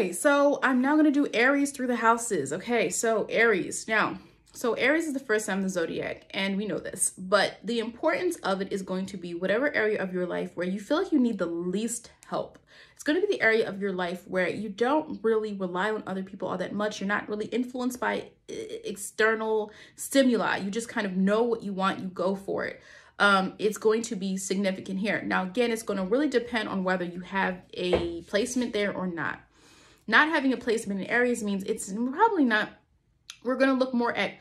Okay, so I'm now going to do Aries through the houses. Okay, so Aries. Now, so Aries is the first sign of the zodiac, and we know this, but the importance of it is going to be whatever area of your life where you feel like you need the least help. It's going to be the area of your life where you don't really rely on other people all that much. You're not really influenced by external stimuli. You just kind of know what you want, you go for it. It's going to be significant here. Now, again, it's going to really depend on whether you have a placement there or not. Not having a placement in Aries means it's probably not. We're going to look more at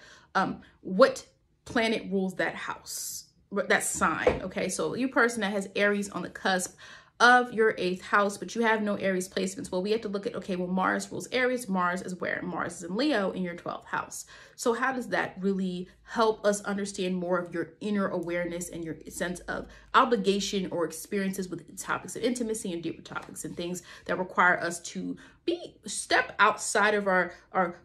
what planet rules that house, that sign. Okay, so you person that has Aries on the cusp of your 8th house, but you have no Aries placements. Well, we have to look at, okay, well, Mars rules Aries. Mars is where? Mars is in Leo in your 12th house. So how does that really help us understand more of your inner awareness and your sense of obligation or experiences with topics of intimacy and deeper topics and things that require us to step outside of our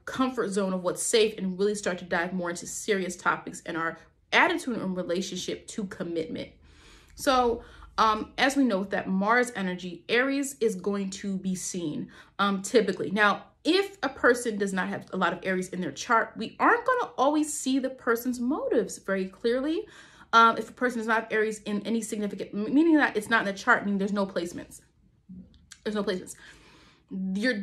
comfort zone of what's safe and really start to dive more into serious topics and our attitude in relationship to commitment. So, as we know, with that Mars energy, Aries is going to be seen typically. Now, if a person does not have a lot of Aries in their chart, we aren't going to always see the person's motives very clearly. If a person does not have Aries in any significant, meaning that it's not in the chart, meaning there's no placements. There's no placements. It's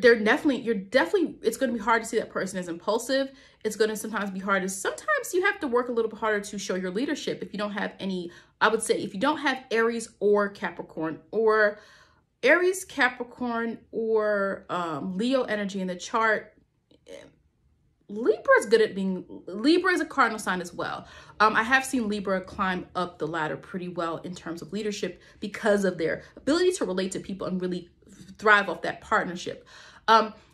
going to be hard to see that person as impulsive. It's going to sometimes be hard sometimes you have to work a little bit harder to show your leadership if you don't have any. I would say if you don't have Aries or Capricorn or Aries, Capricorn or Leo energy in the chart, Libra is good at being, Libra is a cardinal sign as well. I have seen Libra climb up the ladder pretty well in terms of leadership because of their ability to relate to people and really thrive off that partnership.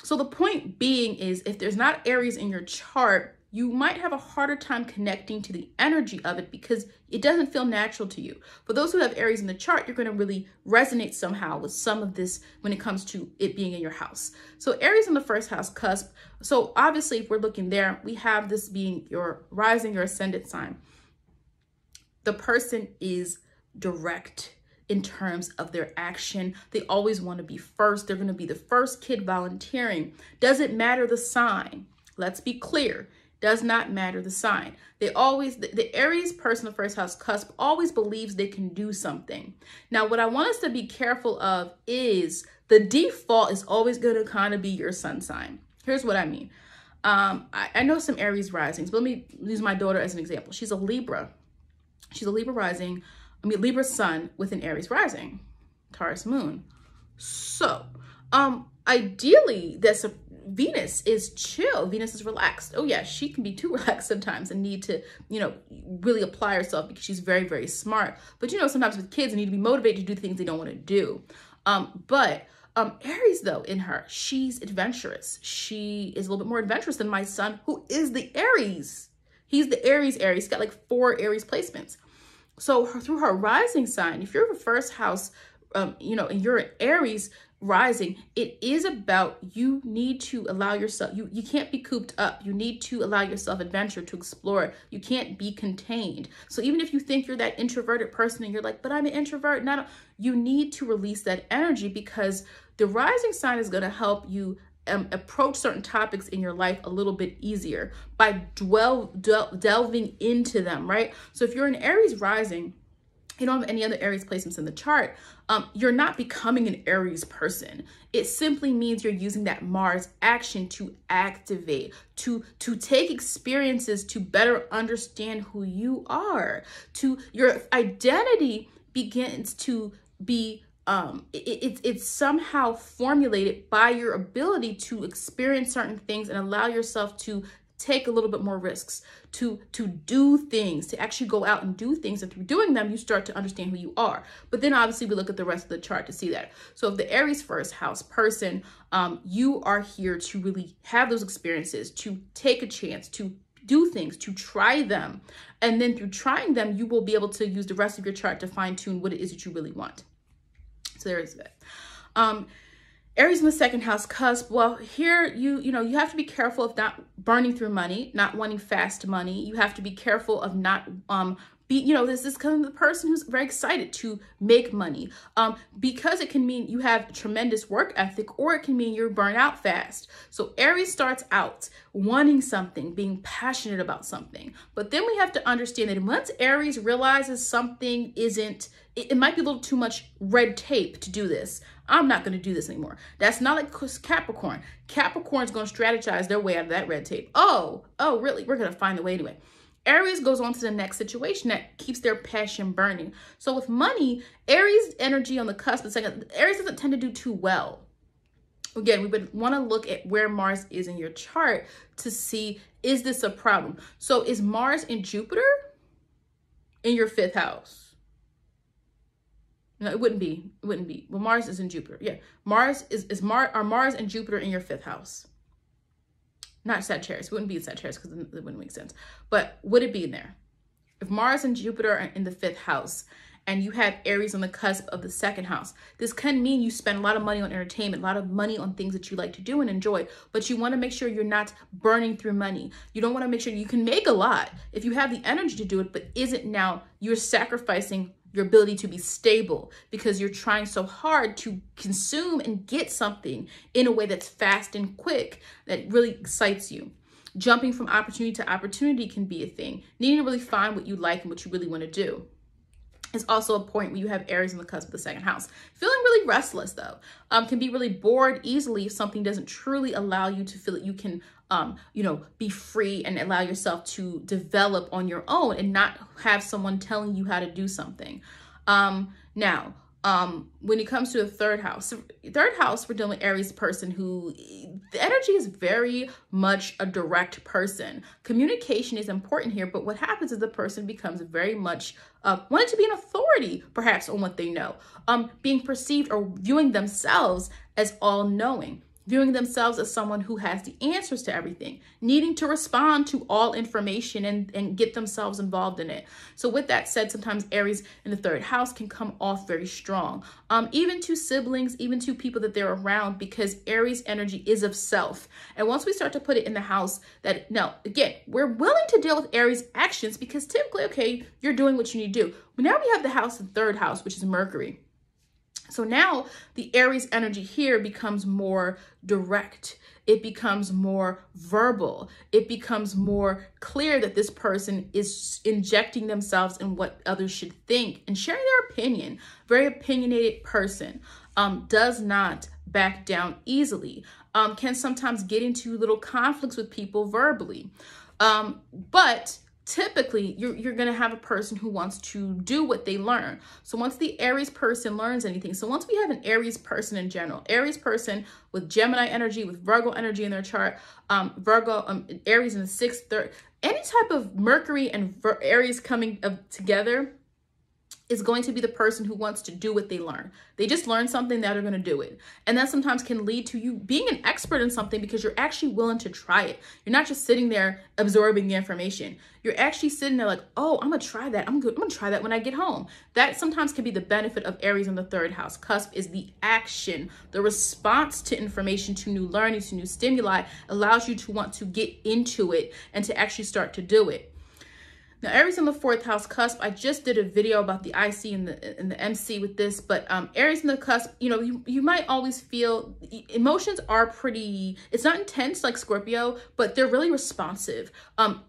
So the point being is if there's not Aries in your chart, you might have a harder time connecting to the energy of it because it doesn't feel natural to you. For those who have Aries in the chart, you're going to really resonate somehow with some of this when it comes to it being in your house. So Aries in the first house cusp. So obviously if we're looking there, we have this being your rising, your ascendant sign. The person is direct in terms of their action. They always want to be first. They're going to be the first kid volunteering. Doesn't matter the sign. Let's be clear. Does not matter the sign. They always, the Aries person, the first house cusp, always believes they can do something. Now, what I want us to be careful of is the default is always going to kind of be your sun sign. Here's what I mean. I know some Aries risings, but let me use my daughter as an example. She's a Libra. She's a Libra rising. Libra sun with an Aries rising, Taurus moon. So, ideally, Venus is chill. Venus is relaxed. Oh yeah, she can be too relaxed sometimes and need to, really apply herself because she's very, very smart. But sometimes with kids, they need to be motivated to do things they don't want to do. Aries though, in her, she's adventurous. She is a little bit more adventurous than my son, who is the Aries. He's the Aries. He's got like 4 Aries placements. So through her rising sign, if you're the first house, and you're an Aries rising, it is about you need to allow yourself, you can't be cooped up. You need to allow yourself adventure, to explore. You can't be contained. So even if you think you're that introverted person and you're like, but I'm an introvert, you need to release that energy because the rising sign is going to help you approach certain topics in your life a little bit easier by delving into them, right? So if you're an Aries rising, you don't have any other Aries placements in the chart, you're not becoming an Aries person. It simply means you're using that Mars action to activate, to take experiences to better understand who you are, to your identity begins to be it's somehow formulated by your ability to experience certain things and allow yourself to take a little bit more risks, to do things, to actually go out and do things. And through doing them, you start to understand who you are. But then obviously we look at the rest of the chart to see that. So if the Aries first house person, you are here to really have those experiences, to take a chance, to do things, to try them. And then through trying them, you will be able to use the rest of your chart to fine tune what it is that you really want. So there is that. Aries in the second house cusp. Well, here you have to be careful of not burning through money, not wanting fast money. You have to be careful of not This is kind of the person who's very excited to make money, because it can mean you have tremendous work ethic, or it can mean you're burnt out fast. So Aries starts out wanting something, being passionate about something. But then we have to understand that once Aries realizes something isn't, it might be a little too much red tape to do this. I'm not going to do this anymore. That's not like Capricorn. Capricorn's going to strategize their way out of that red tape. Oh, really? We're going to find a way anyway. Aries goes on to the next situation that keeps their passion burning. So with money, Aries energy on the cusp, Aries doesn't tend to do too well. Again, we would want to look at where Mars is in your chart to see, is this a problem? So is Mars and Jupiter in your 5th house? No, it wouldn't be. It wouldn't be. Well, Mars is in Jupiter. Yeah. Are Mars and Jupiter in your 5th house? Not Sagittarius. It wouldn't be Sagittarius because it wouldn't make sense. But would it be in there? If Mars and Jupiter are in the 5th house and you have Aries on the cusp of the 2nd house, this can mean you spend a lot of money on entertainment, a lot of money on things that you like to do and enjoy, but you want to make sure you're not burning through money. You don't want to make sure you can make a lot if you have the energy to do it, but isn't now you're sacrificing your ability to be stable because you're trying so hard to consume and get something in a way that's fast and quick that really excites you. Jumping from opportunity to opportunity can be a thing. Needing to really find what you like and what you really want to do is also a point where you have Aries on the cusp of the 2nd house. Feeling really restless though, can be really bored easily if something doesn't truly allow you to feel that you can be free and allow yourself to develop on your own and not have someone telling you how to do something. Now, when it comes to the 3rd house, we're dealing with Aries person who the energy is very much a direct person. Communication is important here, but what happens is the person becomes very much wanting to be an authority, perhaps on what they know, being perceived or viewing themselves as all-knowing. Viewing themselves as someone who has the answers to everything, needing to respond to all information and get themselves involved in it. So with that said, sometimes Aries in the 3rd house can come off very strong, even to siblings, even to people that they're around, because Aries energy is of self. And once we start to put it in the house that, now, again, we're willing to deal with Aries actions because typically, okay, you're doing what you need to do. But now we have the house, the 3rd house, which is Mercury. So now the Aries energy here becomes more direct. It becomes more verbal. It becomes more clear that this person is injecting themselves in what others should think and sharing their opinion. Very opinionated person, does not back down easily, can sometimes get into little conflicts with people verbally. But typically, you're going to have a person who wants to do what they learn. So once the Aries person learns anything, so once we have an Aries person in general, Aries person with Gemini energy, with Virgo energy in their chart, Aries in the 6th, 3rd, any type of Mercury and Aries coming together is going to be the person who wants to do what they learn. They just learned something, now they're going to do it. And that sometimes can lead to you being an expert in something because you're actually willing to try it. You're not just sitting there absorbing the information. You're actually sitting there like, oh, I'm going to try that. I'm going to try that when I get home. That sometimes can be the benefit of Aries in the 3rd house. Cusp is the action, the response to information, to new learning, to new stimuli, allows you to want to get into it and to actually start to do it. Now, Aries in the 4th house cusp, I just did a video about the IC and the MC with this, but Aries in the cusp, you might always feel emotions are pretty, it's not intense like Scorpio, but they're really responsive.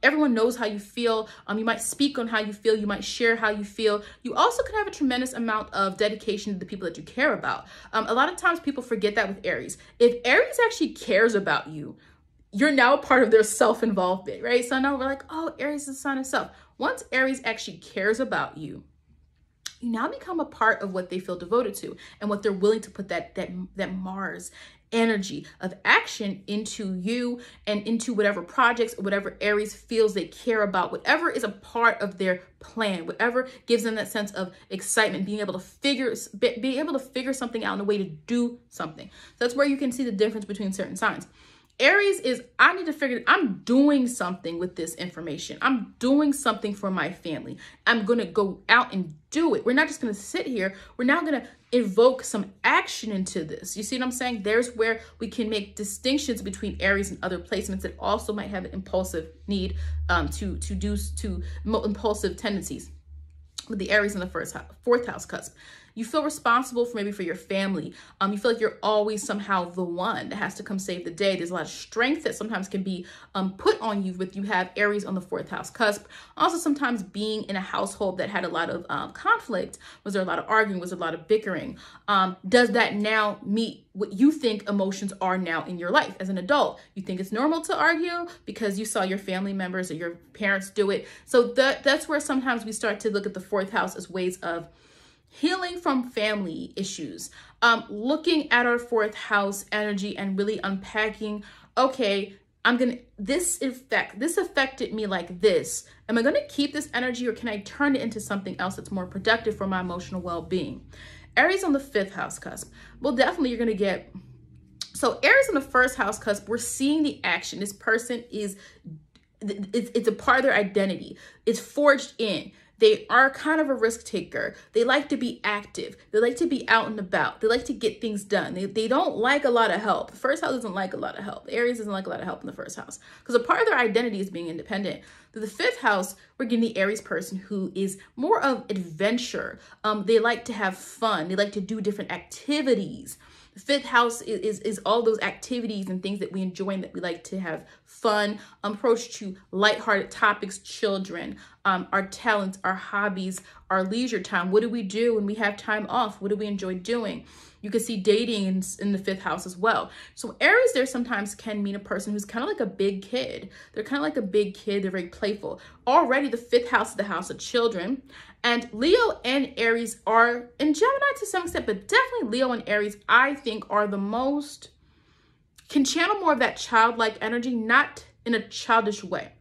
Everyone knows how you feel. You might speak on how you feel. You might share how you feel. You also can have a tremendous amount of dedication to the people that you care about. A lot of times people forget that with Aries. If Aries actually cares about you, you're now a part of their self-involvement, right? So now we're like, oh, Aries is the sign of self. Once Aries actually cares about you, you now become a part of what they feel devoted to and what they're willing to put that Mars energy of action into you and into whatever projects or whatever Aries feels they care about, whatever is a part of their plan, whatever gives them that sense of excitement, being able to figure something out in a way to do something. So that's where you can see the difference between certain signs. Aries is, I need to figure, I'm doing something with this information. I'm doing something for my family. I'm going to go out and do it. We're not just going to sit here. We're now going to invoke some action into this. You see what I'm saying? There's where we can make distinctions between Aries and other placements that also might have an impulsive need, impulsive tendencies. with the Aries in the fourth house cusp. You feel responsible for maybe for your family. You feel like you're always somehow the one that has to come save the day. There's a lot of strength that sometimes can be put on you with you have Aries on the fourth house cusp. Also, sometimes being in a household that had a lot of conflict, was there a lot of arguing, was there a lot of bickering? Does that now meet what you think emotions are now in your life as an adult? You think it's normal to argue because you saw your family members or your parents do it. So that's where sometimes we start to look at the fourth house as ways of healing from family issues, looking at our fourth house energy and really unpacking, okay, this affected me like this. Am I gonna keep this energy, or can I turn it into something else that's more productive for my emotional well-being? Aries on the fifth house cusp. Well, definitely you're gonna get, so Aries on the first house cusp, we're seeing the action. This person is, it's a part of their identity. It's forged in. They are kind of a risk taker. They like to be active. They like to be out and about. They like to get things done. They don't like a lot of help. The first house doesn't like a lot of help. Aries doesn't like a lot of help in the first house because a part of their identity is being independent. To the fifth house, we're getting the Aries person who is more of adventure. They like to have fun. They like to do different activities. The fifth house is all those activities and things that we enjoy and that we like to have fun, approach to lighthearted topics, children, our talents, our hobbies, our leisure time. What do we do when we have time off? What do we enjoy doing? You can see dating in the fifth house as well. So Aries there sometimes can mean a person who's kind of like a big kid. They're kind of like a big kid. They're very playful. Already the fifth house is the house of children. And Leo and Aries are, and Gemini to some extent, but definitely Leo and Aries, I think, are the most, can channel more of that childlike energy, not in a childish way.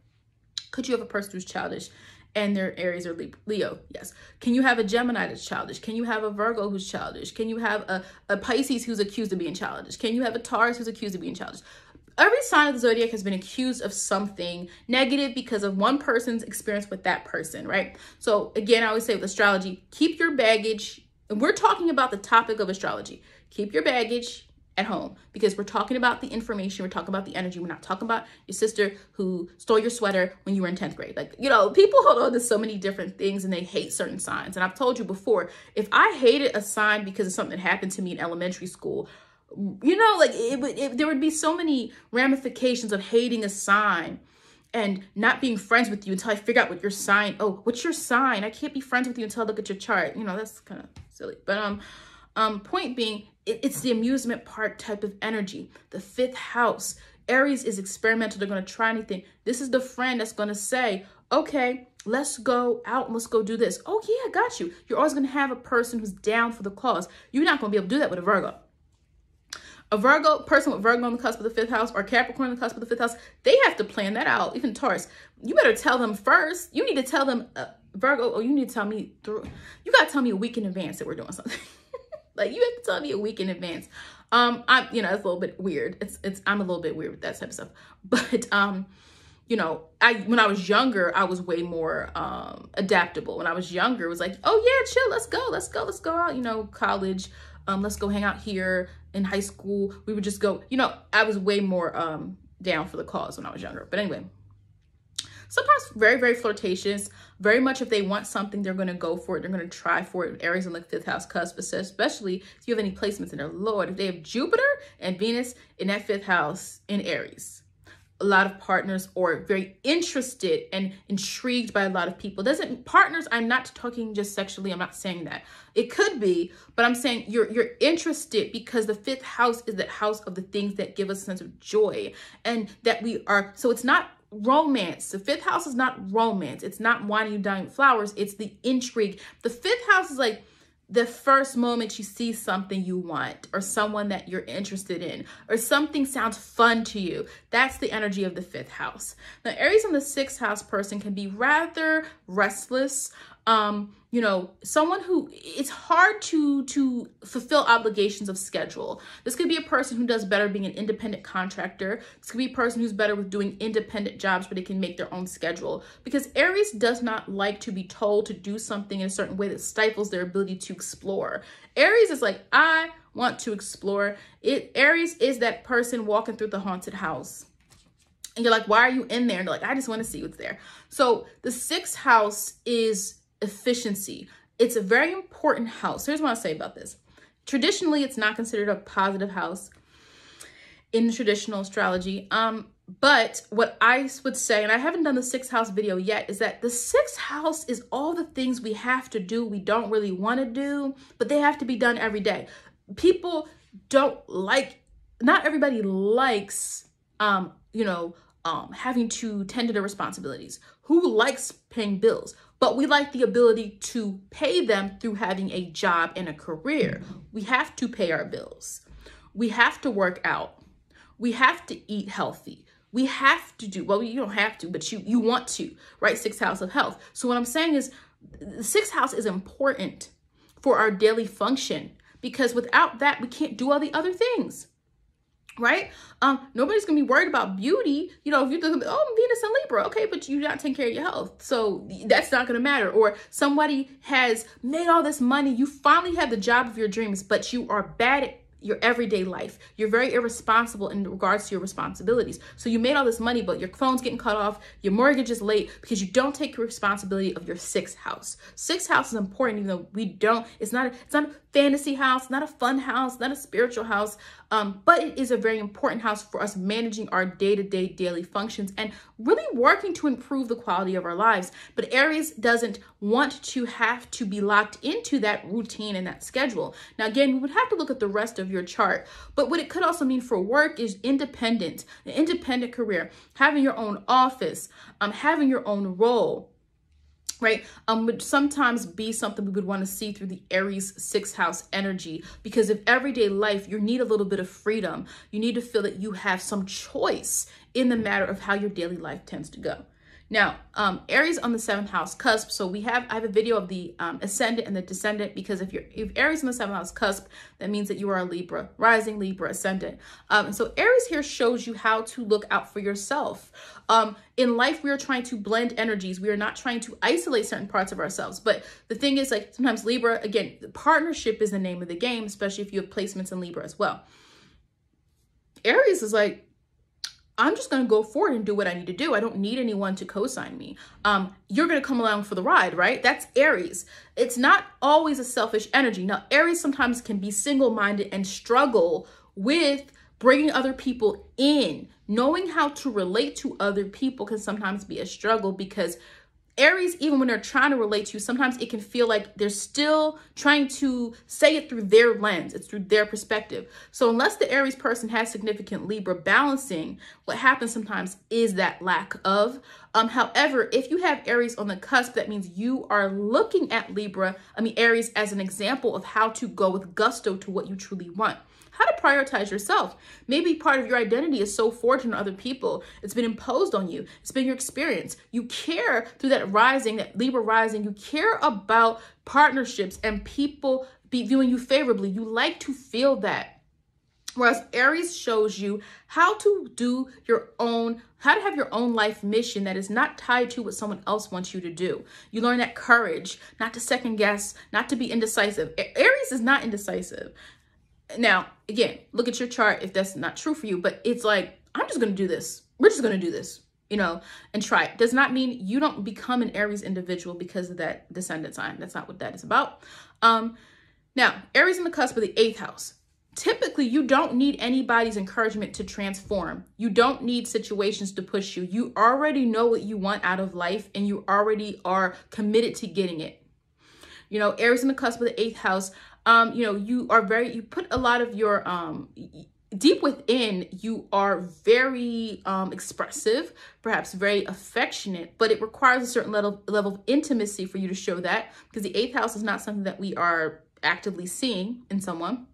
Could you have a person who's childish and their Aries or Leo? Yes. Can you have a Gemini that's childish? Can you have a Virgo who's childish? Can you have a Pisces who's accused of being childish? Can you have a Taurus who's accused of being childish? Every sign of the zodiac has been accused of something negative because of one person's experience with that person, right? So again, I always say with astrology, keep your baggage, and we're talking about the topic of astrology. Keep your baggage at home because we're talking about the information, we're talking about the energy. We're not talking about your sister who stole your sweater when you were in 10th grade. Like, you know, people hold on to so many different things and they hate certain signs. And I've told you before, if I hated a sign because of something that happened to me in elementary school, you know, like there would be so many ramifications of hating a sign and not being friends with you until I figure out what your sign, oh, what's your sign? I can't be friends with you until I look at your chart. You know, that's kind of silly. But point being, it's the amusement park type of energy. The fifth house, Aries is experimental. They're going to try anything. This is the friend that's going to say, okay, let's go out and let's go do this. Oh yeah, I got you. You're always going to have a person who's down for the cause. You're not going to be able to do that with a Virgo. A Virgo person with Virgo on the cusp of the fifth house or Capricorn on the cusp of the fifth house, they have to plan that out. Even Taurus, you better tell them first. You need to tell them, Virgo, or you need to tell me you got to tell me a week in advance that we're doing something. Like you have to tell me a week in advance. You know, it's a little bit weird. I'm a little bit weird with that type of stuff. But, you know, when I was younger, I was way more adaptable. When I was younger, it was like, oh yeah, chill, let's go out, you know, college. Let's go hang out here. In high school, we would just go, you know, I was way more down for the cause when I was younger. But anyway, sometimes very, very flirtatious, very much if they want something, they're going to go for it. They're going to try for it. Aries in the fifth house cusp, especially if you have any placements in there. Lord, if they have Jupiter and Venus in that fifth house in Aries, a lot of partners are very interested and intrigued by a lot of people. Partners, I'm not talking just sexually. I'm not saying that. It could be, but I'm saying you're interested because the fifth house is that house of the things that give us a sense of joy and that we are, so it's not romance. The fifth house is not romance. It's not wine you dine with flowers. It's the intrigue. The fifth house is like the first moment you see something you want or someone that you're interested in or something sounds fun to you. That's the energy of the fifth house. Now, Aries in the sixth house person can be rather restless. You know, someone who it's hard to fulfill obligations of schedule. This could be a person who does better being an independent contractor. This could be a person who's better with doing independent jobs where they can make their own schedule. Because Aries does not like to be told to do something in a certain way that stifles their ability to explore. Aries is like, I want to explore. Aries is that person walking through the haunted house. And you're like, why are you in there? And they're like, I just want to see what's there. So the sixth house is efficiency. It's a very important house. Here's what I'll say about this. Traditionally, it's not considered a positive house in traditional astrology. But what I would say, and I haven't done the sixth house video yet, is that the sixth house is all the things we have to do, we don't really want to do, but they have to be done every day. People don't like, not everybody likes, having to tend to their responsibilities. Who likes paying bills? But we like the ability to pay them through having a job and a career. We have to pay our bills. We have to work out. We have to eat healthy. We have to do, well, you don't have to, but you want to, right? Sixth house of health. So what I'm saying is the sixth house is important for our daily function, because without that, we can't do all the other things, right? Nobody's gonna be worried about beauty. You know, if you're thinking, oh, Venus and Libra, okay, but you're not taking care of your health. So that's not gonna matter. Or somebody has made all this money. You finally have the job of your dreams, but you are bad at your everyday life. You're very irresponsible in regards to your responsibilities. So you made all this money, but your phone's getting cut off, your mortgage is late because you don't take responsibility of your sixth house. Sixth house is important, even though we don't, it's not a fantasy house, not a fun house, not a spiritual house, but it is a very important house for us managing our day-to-day daily functions and really working to improve the quality of our lives. But Aries doesn't want to have to be locked into that routine and that schedule. Now, again, we would have to look at the rest of your chart, but what it could also mean for work is independent, an independent career, having your own office, having your own role, right? Would sometimes be something we would want to see through the Aries sixth house energy, because of everyday life, you need a little bit of freedom. You need to feel that you have some choice in the matter of how your daily life tends to go. Now, Aries on the seventh house cusp. So I have a video of the ascendant and the descendant, because if Aries on the seventh house cusp, that means that you are a Libra, rising Libra ascendant. And so Aries here shows you how to look out for yourself. In life, we are trying to blend energies. We are not trying to isolate certain parts of ourselves. But the thing is, like, sometimes Libra, again, partnership is the name of the game, especially if you have placements in Libra as well. Aries is like, I'm just going to go forward and do what I need to do. I don't need anyone to co-sign me. You're going to come along for the ride, right? That's Aries. It's not always a selfish energy. Now, Aries sometimes can be single-minded and struggle with bringing other people in. Knowing how to relate to other people can sometimes be a struggle, because Aries, even when they're trying to relate to you, sometimes it can feel like they're still trying to say it through their lens. It's through their perspective. So unless the Aries person has significant Libra balancing, what happens sometimes is that lack of. However, if you have Aries on the cusp, that means you are looking at Aries as an example of how to go with gusto to what you truly want. How to prioritize yourself. Maybe part of your identity is so forged on other people. It's been imposed on you. It's been your experience. You care through that rising, that Libra rising. You care about partnerships and people viewing you favorably. You like to feel that. Whereas Aries shows you how to do how to have your own life mission that is not tied to what someone else wants you to do. You learn that courage, not to second guess, not to be indecisive. Aries is not indecisive. Now, again, look at your chart if that's not true for you, but it's like, I'm just going to do this. We're just going to do this, and try it. Does not mean you don't become an Aries individual because of that descendant sign. That's not what that is about. Now, Aries in the cusp of the eighth house. Typically, you don't need anybody's encouragement to transform. You don't need situations to push you. You already know what you want out of life, and you already are committed to getting it. Aries in the cusp of the eighth house. You put a lot of your, deep within, you are very expressive, perhaps very affectionate, but it requires a certain level of intimacy for you to show that, because the eighth house is not something that we are actively seeing in someone.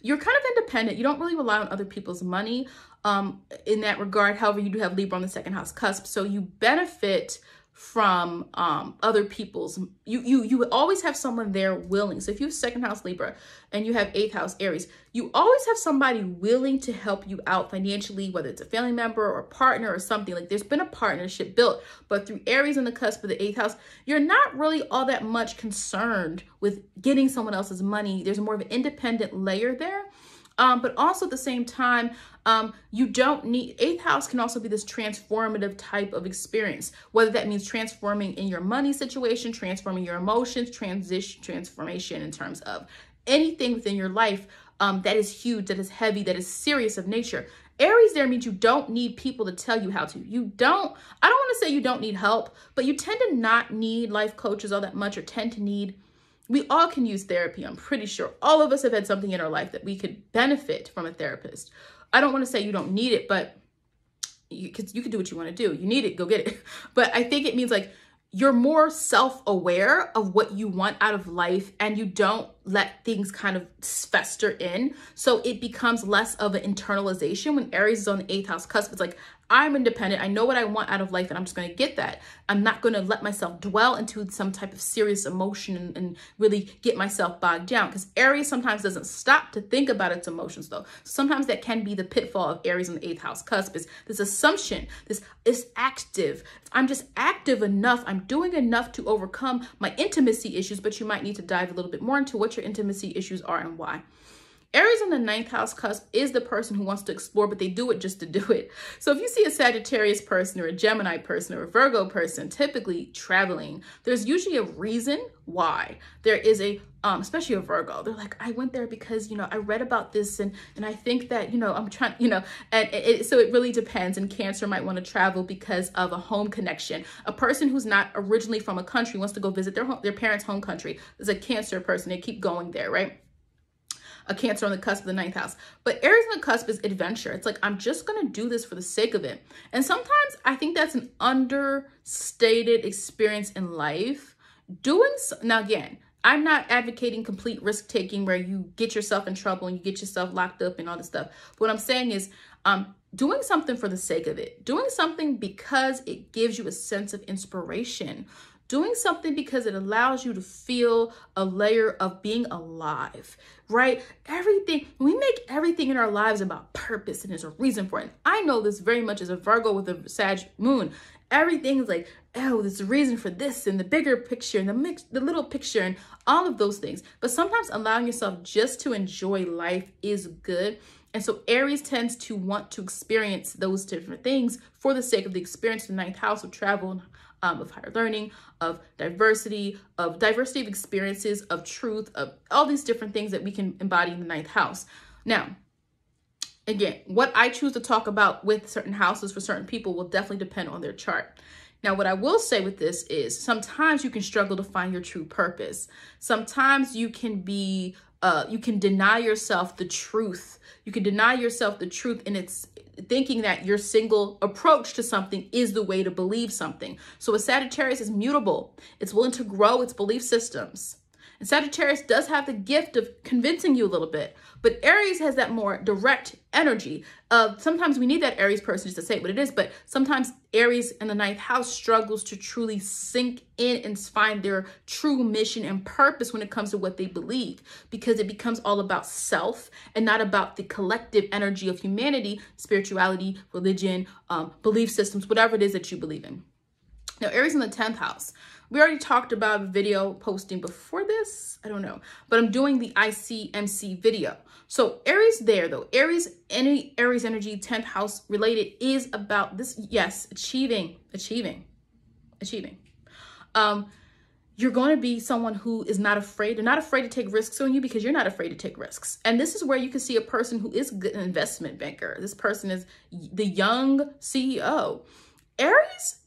You're kind of independent. You don't really rely on other people's money in that regard. However, you do have Libra on the second house cusp, so you benefit from other people's, you always have someone there willing. So if you have second house Libra and you have eighth house Aries, you always have somebody willing to help you out financially, whether it's a family member or a partner or something. Like, there's been a partnership built, but through Aries on the cusp of the eighth house, you're not really all that much concerned with getting someone else's money. There's more of an independent layer there. But also at the same time, you don't need, 8th house can also be this transformative type of experience, whether that means transforming in your money situation, transforming your emotions, transformation in terms of anything within your life that is huge, that is heavy, that is serious of nature. Aries there means you don't need people to tell you how to. I don't want to say you don't need help, but you tend to not need life coaches all that much, or tend to need, we all can use therapy. I'm pretty sure all of us have had something in our life that we could benefit from a therapist. I don't want to say you don't need it, but you can do what you want to do. You need it, go get it. But I think it means like you're more self-aware of what you want out of life, and you don't let things kind of fester in. So it becomes less of an internalization. When Aries is on the 8th house cusp, it's like, I'm independent. I know what I want out of life, and I'm just going to get that. I'm not going to let myself dwell into some type of serious emotion and really get myself bogged down, because Aries sometimes doesn't stop to think about its emotions though. Sometimes that can be the pitfall of Aries on the 8th house cusp, is this assumption, this is active. I'm just active enough. I'm doing enough to overcome my intimacy issues, but you might need to dive a little bit more into what your intimacy issues are and why. Aries on the 9th house cusp is the person who wants to explore, but they do it just to do it. So if you see a Sagittarius person or a Gemini person or a Virgo person typically traveling, there's usually a reason why. There is a, especially a Virgo, they're like, I went there because, you know, I read about this and I think that, you know, I'm trying, you know, and so it really depends. And Cancer might want to travel because of a home connection. A person who's not originally from a country wants to go visit their parents' home country. There's a Cancer person, they keep going there, right? A Cancer on the cusp of the 9th house. But Aries on the cusp is adventure. It's like, I'm just going to do this for the sake of it. And sometimes I think that's an understated experience in life. Now again, I'm not advocating complete risk taking where you get yourself in trouble and you get yourself locked up and all this stuff. But what I'm saying is doing something for the sake of it, doing something because it gives you a sense of inspiration, doing something because it allows you to feel a layer of being alive, right? Everything, we make everything in our lives about purpose, and there's a reason for it. I know this very much as a Virgo with a Sag moon. Everything is like, oh, there's a reason for this, and the bigger picture and the little picture and all of those things. But sometimes allowing yourself just to enjoy life is good. And so Aries tends to want to experience those different things for the sake of the experience, the 9th house of travel, of higher learning, of diversity of experiences, of truth, of all these different things that we can embody in the 9th house. Now, again, what I choose to talk about with certain houses for certain people will definitely depend on their chart. Now, what I will say with this is sometimes you can struggle to find your true purpose. Sometimes you can be, you can deny yourself the truth. You can deny yourself the truth, and it's thinking that your single approach to something is the way to believe something. So a Sagittarius is mutable. It's willing to grow its belief systems. And Sagittarius does have the gift of convincing you a little bit, but Aries has that more direct energy of, sometimes we need that Aries person just to say what it is, but sometimes Aries in the 9th house struggles to truly sink in and find their true mission and purpose when it comes to what they believe, because it becomes all about self and not about the collective energy of humanity, spirituality, religion, belief systems, whatever it is that you believe in. Now, Aries in the 10th house. We already talked about a video posting before this. I don't know, but I'm doing the ICMC video. So Aries there though, Aries, any Aries energy, 10th house related is about this. Yes, achieving. You're going to be someone who is not afraid. They're not afraid to take risks on you because you're not afraid to take risks. And this is where you can see a person who is an investment banker. This person is the young CEO. Aries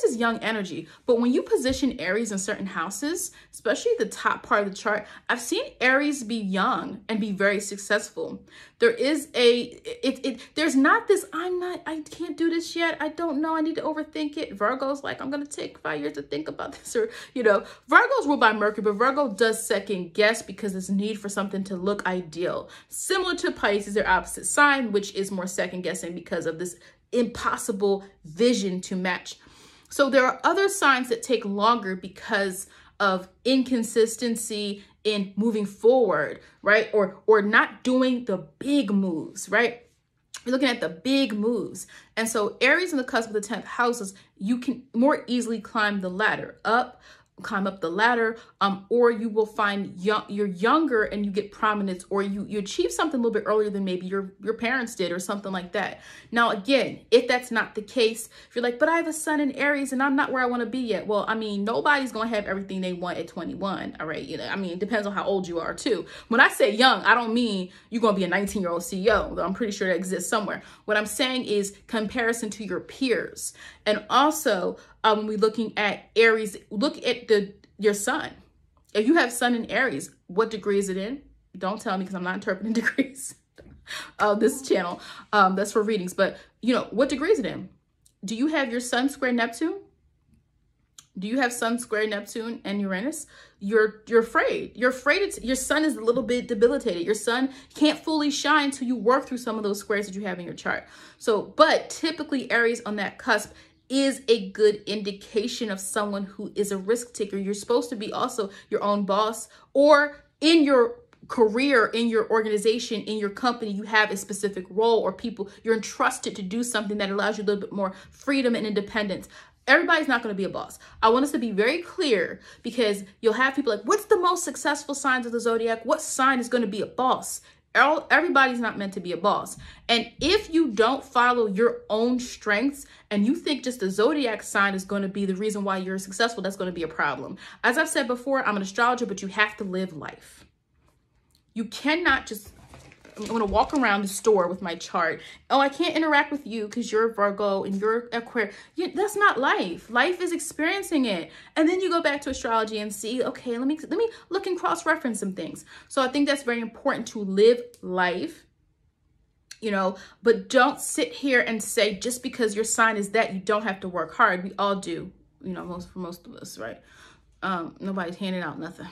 is young energy, but when you position Aries in certain houses, especially the top part of the chart, I've seen Aries be young and be very successful. There is there's not this, I can't do this yet. I don't know. I need to overthink it. Virgo's like, I'm going to take 5 years to think about this, or, you know, Virgo's ruled by Mercury, but Virgo does second guess because there's need for something to look ideal. Similar to Pisces, their opposite sign, which is more second guessing because of this impossible vision to match. So there are other signs that take longer because of inconsistency in moving forward, right? Or not doing the big moves, right? You're looking at the big moves. And so Aries in the cusp of the 10th houses, you can more easily climb the ladder up, climb up the ladder, or you will find you're younger and you get prominence, or you achieve something a little bit earlier than maybe your parents did or something like that. Now, again, if that's not the case, if you're like, but I have a sun in Aries and I'm not where I want to be yet. Well, I mean, nobody's going to have everything they want at 21. All right. I mean, it depends on how old you are too. When I say young, I don't mean you're going to be a 19-year-old CEO, though I'm pretty sure that exists somewhere. What I'm saying is comparison to your peers. And also, when we're looking at Aries, look at your sun. If you have sun in Aries, what degree is it in? Don't tell me, because I'm not interpreting degrees. This channel, that's for readings. But, what degree is it in? Do you have your sun square Neptune? Do you have sun square Neptune and Uranus? You're afraid. You're afraid your sun is a little bit debilitated. Your sun can't fully shine until you work through some of those squares that you have in your chart. So, but typically Aries on that cusp is a good indication of someone who is a risk taker. You're supposed to be also your own boss, or in your career, in your organization, in your company, you have a specific role or people you're entrusted to do something that allows you a little bit more freedom and independence. Everybody's not going to be a boss. I want us to be very clear, because you'll have people like, what's the most successful signs of the zodiac? What sign is going to be a boss? Everybody's not meant to be a boss. And if you don't follow your own strengths and you think just the zodiac sign is going to be the reason why you're successful, that's going to be a problem. As I've said before, I'm an astrologer, but you have to live life. You cannot just, I'm going to walk around the store with my chart. Oh, I can't interact with you because you're Virgo and you're Aquarius. That's not life. Life is experiencing it. And then you go back to astrology and see, okay, let me look and cross-reference some things. So I think that's very important, to live life, but don't sit here and say just because your sign is that you don't have to work hard. We all do, for most of us, right? Nobody's handing out nothing.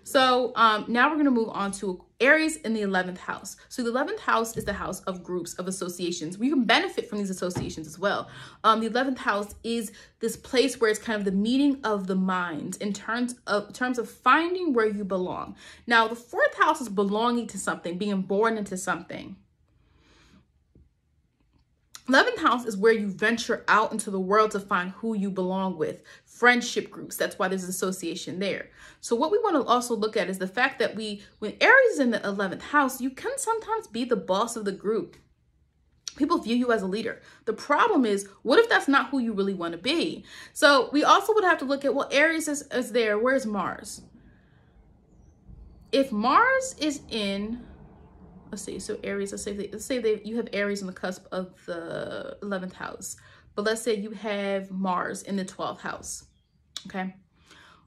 So now we're going to move on to Aries in the 11th house. So the 11th house is the house of groups, of associations. We can benefit from these associations as well. The 11th house is this place where it's kind of the meeting of the minds in terms of finding where you belong. Now, the 4th house is belonging to something, being born into something. 11th house is where you venture out into the world to find who you belong with. Friendship groups, that's why there's association there. So what we want to also look at is the fact that when Aries is in the 11th house, you can sometimes be the boss of the group. People view you as a leader. The problem is, what if that's not who you really want to be? So we also would have to look at, well, Aries is there. Where's Mars? If Mars is in... Let's see, so Aries, let's say you have Aries on the cusp of the 11th house, but let's say you have Mars in the 12th house, okay?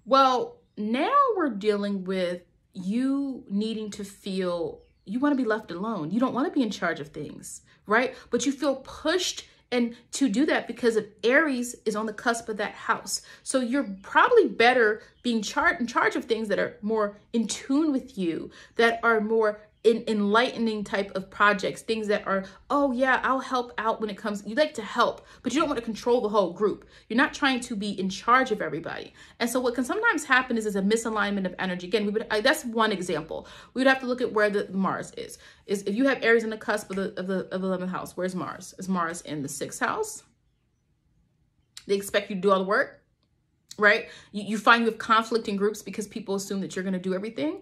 Well, now we're dealing with you needing to feel, you want to be left alone. You don't want to be in charge of things, right? But you feel pushed and to do that because of Aries is on the cusp of that house. So you're probably better being in charge of things that are more in tune with you, that are more enlightening type of projects, things that are, oh yeah, I'll help out when it comes, you like to help, but you don't want to control the whole group. You're not trying to be in charge of everybody. And so what can sometimes happen is a misalignment of energy. Again, that's one example. We would have to look at where the Mars is if you have Aries in the cusp of the 11th house, where's Mars? Is Mars in the 6th house? They expect you to do all the work, right? You find you have conflict in groups because people assume that you're going to do everything.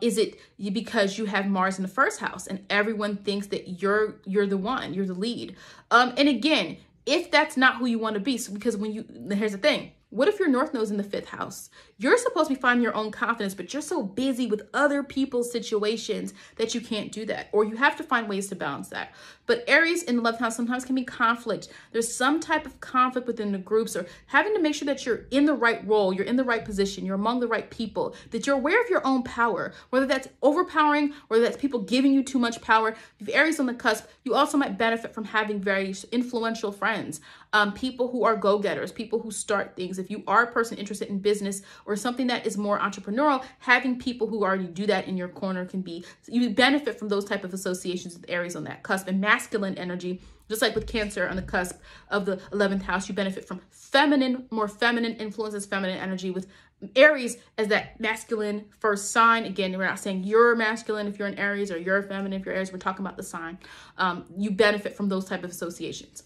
Is it because you have Mars in the 1st house and everyone thinks that you're the one, you're the lead? And again, if that's not who you want to be, so because here's the thing. What if your North Node's in the 5th house? You're supposed to be finding your own confidence, but you're so busy with other people's situations that you can't do that, or you have to find ways to balance that. But Aries in the 11th house sometimes can be conflict. There's some type of conflict within the groups, or having to make sure that you're in the right role, you're in the right position, you're among the right people, that you're aware of your own power, whether that's overpowering, whether that's people giving you too much power. If Aries on the cusp, you also might benefit from having very influential friends, people who are go-getters, people who start things. If you are a person interested in business or something that is more entrepreneurial, having people who already do that in your corner you benefit from those type of associations with Aries on that cusp. And masculine energy, just like with Cancer on the cusp of the 11th house, you benefit from more feminine influences, feminine energy, with Aries as that masculine first sign. Again, we're not saying you're masculine if you're an Aries or you're feminine if you're Aries. We're talking about the sign. You benefit from those type of associations.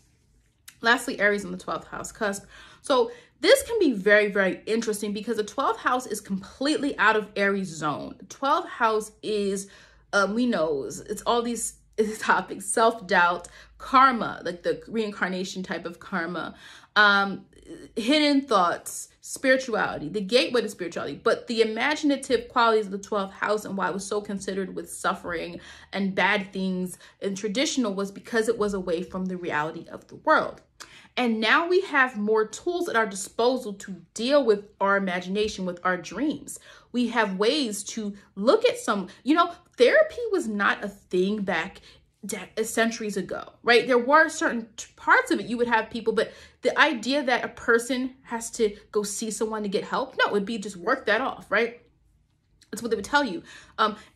Lastly, Aries on the 12th house cusp. So this can be very, very interesting because the 12th house is completely out of Aries zone. The 12th house is, we know, it's all these topics: self-doubt, karma, like the reincarnation type of karma, hidden thoughts, spirituality, the gateway to spirituality. But the imaginative qualities of the 12th house and why it was so considered with suffering and bad things and traditional was because it was away from the reality of the world. And now we have more tools at our disposal to deal with our imagination, with our dreams. We have ways to look at some, therapy was not a thing back centuries ago, right? There were certain parts of it you would have people, but the idea that a person has to go see someone to get help, no, it would be just work that off, right? That's what they would tell you.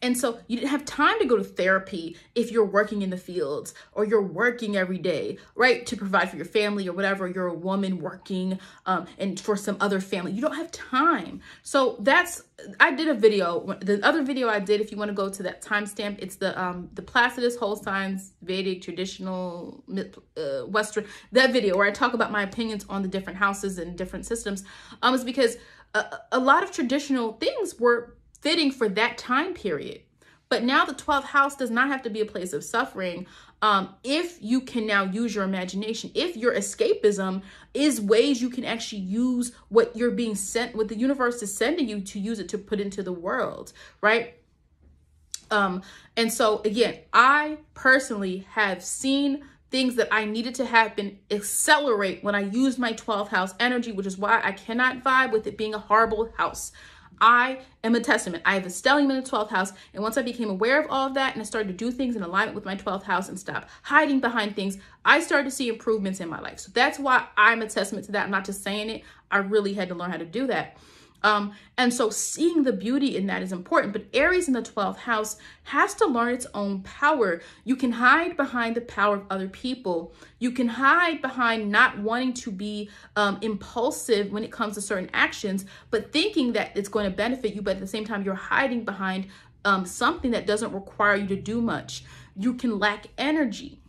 And so you didn't have time to go to therapy if you're working in the fields or you're working every day, right? To provide for your family or whatever. You're a woman working and for some other family. You don't have time. So I did a video. The other video I did, if you want to go to that timestamp, it's the Placidus whole signs, Vedic, traditional, Western, that video where I talk about my opinions on the different houses and different systems. Is because a lot of traditional things were fitting for that time period. But now the 12th house does not have to be a place of suffering if you can now use your imagination. If your escapism is ways you can actually use what you're being sent, what the universe is sending you, to use it to put into the world, right? And so again, I personally have seen things that I needed to happen accelerate when I used my 12th house energy, which is why I cannot vibe with it being a horrible house. I am a testament. I have a stellium in the 12th house. And once I became aware of all of that and I started to do things in alignment with my 12th house and stop hiding behind things, I started to see improvements in my life. So that's why I'm a testament to that. I'm not just saying it. I really had to learn how to do that. And so seeing the beauty in that is important. But Aries in the 12th house has to learn its own power. You can hide behind the power of other people. You can hide behind not wanting to be impulsive when it comes to certain actions, but thinking that it's going to benefit you. But at the same time, you're hiding behind something that doesn't require you to do much. You can lack energy,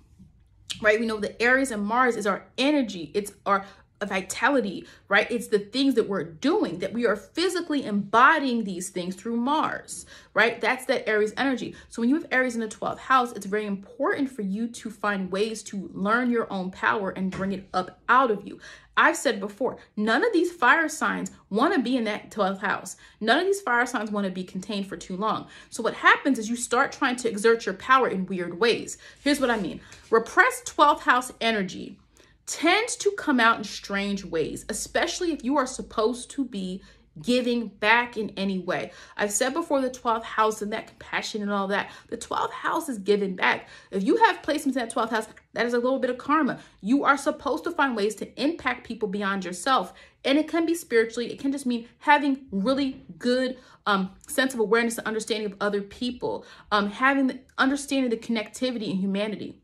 right? We know that Aries and Mars is our energy. It's our vitality, right? It's the things that we're doing, that we are physically embodying these things through Mars, right? That's that Aries energy. So when you have Aries in the 12th house, it's very important for you to find ways to learn your own power and bring it up out of you. I've said before, none of these fire signs want to be in that 12th house. None of these fire signs want to be contained for too long. So what happens is you start trying to exert your power in weird ways. Here's what I mean. Repressed 12th house energy tends to come out in strange ways, especially if you are supposed to be giving back in any way. I've said before, the 12th house and that compassion and all that, the 12th house is giving back. If you have placements in that 12th house, that is a little bit of karma. You are supposed to find ways to impact people beyond yourself. And it can be spiritually. It can just mean having really good sense of awareness and understanding of other people, understanding the connectivity and humanity,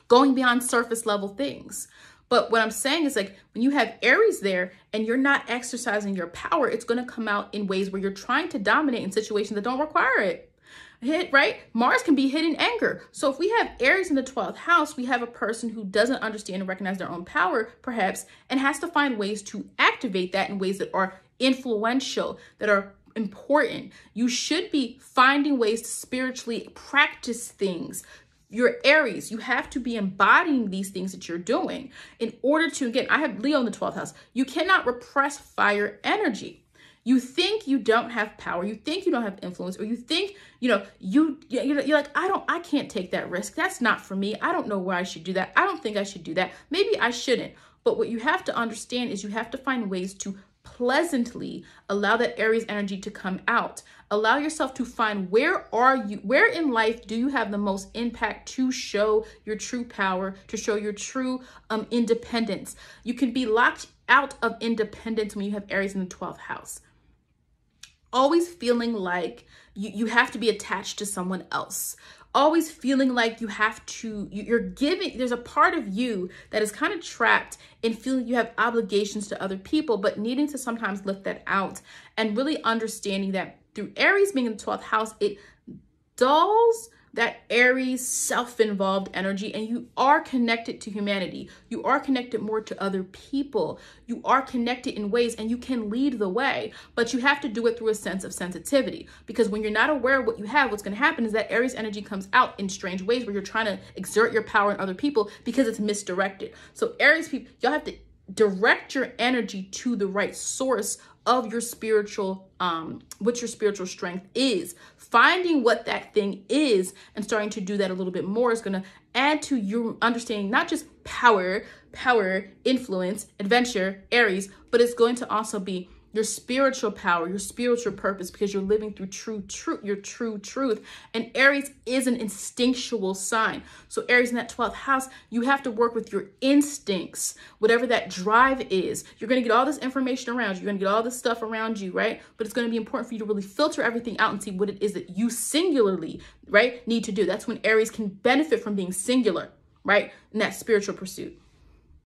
going beyond surface level things. But what I'm saying is, like, when you have Aries there and you're not exercising your power, it's going to come out in ways where you're trying to dominate in situations that don't require it. Right? Mars can be hidden anger. So if we have Aries in the 12th house, we have a person who doesn't understand and recognize their own power, perhaps, and has to find ways to activate that in ways that are influential, that are important. You should be finding ways to spiritually practice things. You're Aries, you have to be embodying these things that you're doing in order to, again, I have Leo in the 12th house. You cannot repress fire energy. You think you don't have power, you think you don't have influence, or you think, you're like, I can't take that risk. That's not for me. I don't know where I should do that. I don't think I should do that. Maybe I shouldn't. But what you have to understand is you have to find ways to pleasantly allow that Aries energy to come out. Allow yourself to find where in life do you have the most impact to show your true power, to show your true independence. You can be locked out of independence when you have Aries in the 12th house. Always feeling like you have to be attached to someone else. Always feeling like you have to, you're giving, there's a part of you that is kind of trapped in feeling you have obligations to other people, but needing to sometimes lift that out and really understanding that through Aries being in the 12th house, it dulls that Aries self-involved energy, and you are connected to humanity. You are connected more to other people. You are connected in ways, and you can lead the way, but you have to do it through a sense of sensitivity, because when you're not aware of what you have, what's going to happen is that Aries energy comes out in strange ways where you're trying to exert your power on other people because it's misdirected. So Aries people, y'all have to direct your energy to the right source of your spiritual, what your spiritual strength is. Finding what that thing is and starting to do that a little bit more is going to add to your understanding, not just power, influence, adventure, Aries, but it's going to also be your spiritual power, your spiritual purpose, because you're living through your true truth. And Aries is an instinctual sign. So Aries in that 12th house, you have to work with your instincts, whatever that drive is. You're going to get all this information around you. You're going to get all this stuff around you, right? But it's going to be important for you to really filter everything out and see what it is that you singularly, right, need to do. That's when Aries can benefit from being singular, right, in that spiritual pursuit.